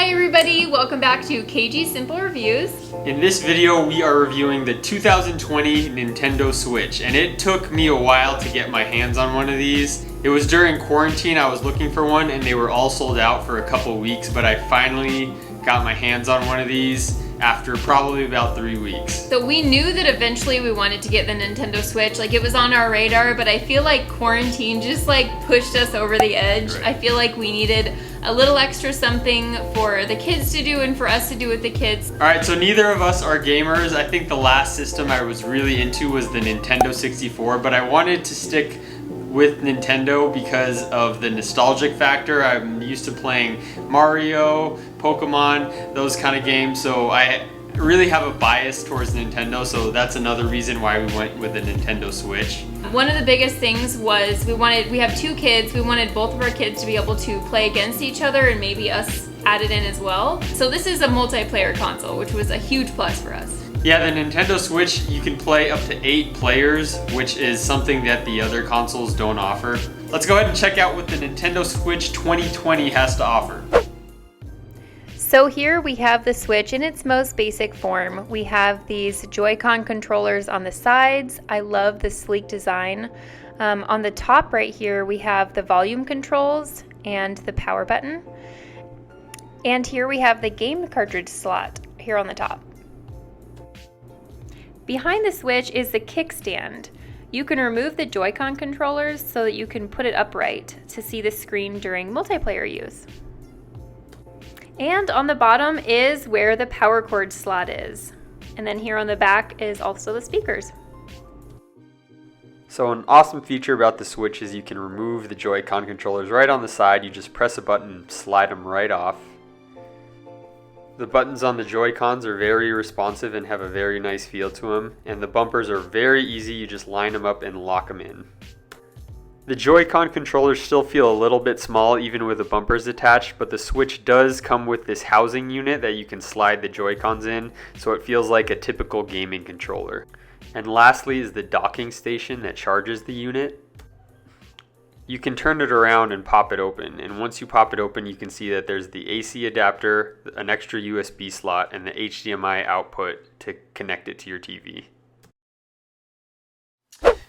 Hi everybody, welcome back to KG Simple Reviews. In this video we are reviewing the 2020 Nintendo Switch, and it took me a while to get my hands on one of these. It was during quarantine, I was looking for one and they were all sold out for a couple weeks, but I finally got my hands on one of these after probably about 3 weeks. So we knew that eventually we wanted to get the Nintendo Switch, like it was on our radar, but I feel like quarantine just like pushed us over the edge. Right. I feel like we needed a little extra something for the kids to do and for us to do with the kids. Alright, so neither of us are gamers. I think the last system I was really into was the Nintendo 64, but I wanted to stick with Nintendo because of the nostalgic factor. I'm used to playing Mario, Pokemon, those kind of games, so I really have a bias towards Nintendo, so that's another reason why we went with the Nintendo Switch. One of the biggest things was we have 2 kids, we wanted both of our kids to be able to play against each other and maybe us added in as well. So this is a multiplayer console, which was a huge plus for us. Yeah, the Nintendo Switch, you can play up to 8 players, which is something that the other consoles don't offer. Let's go ahead and check out what the Nintendo Switch 2020 has to offer. So here we have the Switch in its most basic form. We have these Joy-Con controllers on the sides. I love the sleek design. On the top right here, we have the volume controls and the power button. And here we have the game cartridge slot here on the top. Behind the Switch is the kickstand. You can remove the Joy-Con controllers so that you can put it upright to see the screen during multiplayer use. And on the bottom is where the power cord slot is. And then here on the back is also the speakers. So an awesome feature about the Switch is you can remove the Joy-Con controllers right on the side. You just press a button and slide them right off. The buttons on the Joy-Cons are very responsive and have a very nice feel to them. And the bumpers are very easy, you just line them up and lock them in. The Joy-Con controllers still feel a little bit small even with the bumpers attached, but the Switch does come with this housing unit that you can slide the Joy-Cons in, so it feels like a typical gaming controller. And lastly is the docking station that charges the unit. You can turn it around and pop it open, and once you pop it open you can see that there's the AC adapter, an extra USB slot, and the HDMI output to connect it to your TV.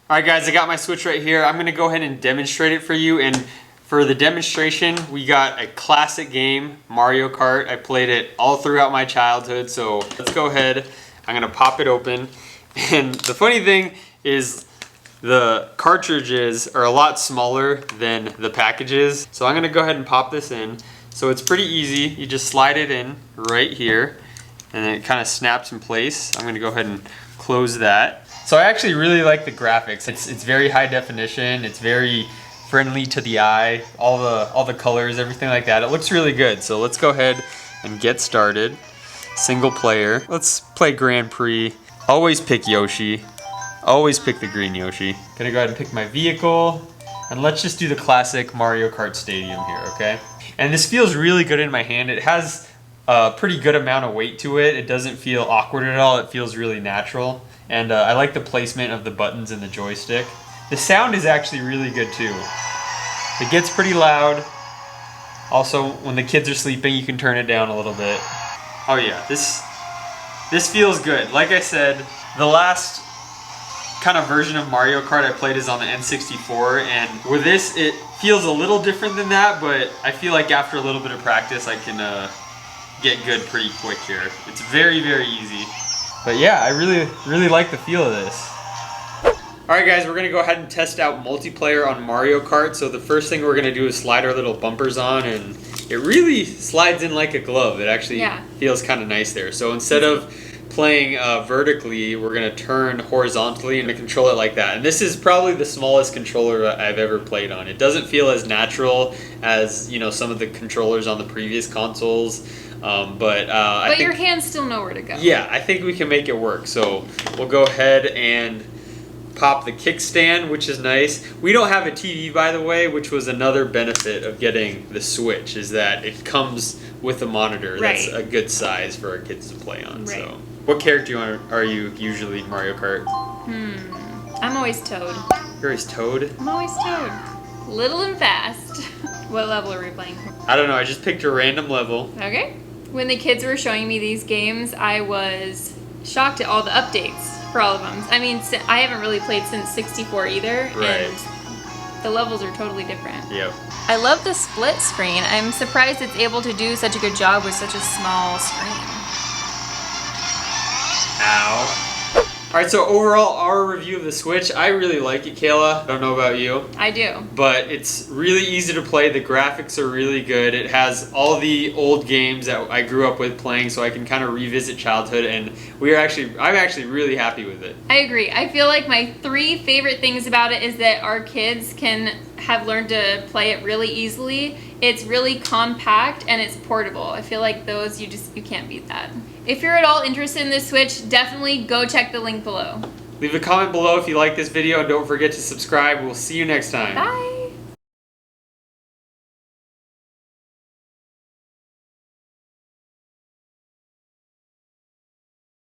Alright guys, I got my Switch right here. I'm going to go ahead and demonstrate it for you, and for the demonstration we got a classic game, Mario Kart. I played it all throughout my childhood, so let's go ahead. I'm going to pop it open, and the funny thing is the cartridges are a lot smaller than the packages, so I'm going to go ahead and pop this in. So it's pretty easy, you just slide it in right here and then it kind of snaps in place. I'm going to go ahead and close that. So I actually really like the graphics. It's very high definition, it's very friendly to the eye, all the colors, everything like that. It looks really good. So let's go ahead and get started. Single player. Let's play Grand Prix. Always pick Yoshi. Always pick the green Yoshi. Gonna go ahead and pick my vehicle. And let's just do the classic Mario Kart Stadium here, okay? And this feels really good in my hand. It has a pretty good amount of weight to it. It doesn't feel awkward at all. It feels really natural. And I like the placement of the buttons and the joystick. The sound is actually really good too. It gets pretty loud. Also, when the kids are sleeping, you can turn it down a little bit. Oh yeah, this feels good. Like I said, the last kind of version of Mario Kart I played is on the N64, and with this it feels a little different than that, but I feel like after a little bit of practice I can get good pretty quick here. It's very, very easy. But yeah, I really like the feel of this. Alright guys, we're going to go ahead and test out multiplayer on Mario Kart. So the first thing we're going to do is slide our little bumpers on, and it really slides in like a glove. It actually feels kind of nice there. So instead of playing vertically, we're going to turn horizontally and control it like that. And this is probably the smallest controller I've ever played on. It doesn't feel as natural as, you know, some of the controllers on the previous consoles. But I think, your hands still know where to go. Yeah, I think we can make it work. So we'll go ahead and pop the kickstand, which is nice. We don't have a TV, by the way, which was another benefit of getting the Switch, is that it comes with a monitor. That's a good size for our kids to play on. Right. So, what character are you usually in Mario Kart? I'm always Toad. You're always Toad? I'm always Toad. Little and fast. What level are we playing? I don't know, I just picked a random level. Okay. When the kids were showing me these games, I was shocked at all the updates for all of them. I mean, I haven't really played since 64 either, Right. and the levels are totally different. Yep. I love the split screen. I'm surprised it's able to do such a good job with such a small screen. Ow. Alright, so overall, our review of the Switch, I really like it, Kayla. I don't know about you. I do. But it's really easy to play. The graphics are really good. It has all the old games that I grew up with playing, so I can kind of revisit childhood, and I'm actually really happy with it. I agree. I feel like my 3 favorite things about it is that our kids can have learned to play it really easily. It's really compact and it's portable. I feel like those you can't beat that. If you're at all interested in this Switch, definitely go check the link below. Leave a comment below if you like this video, and don't forget to subscribe. We'll see you next time. Bye!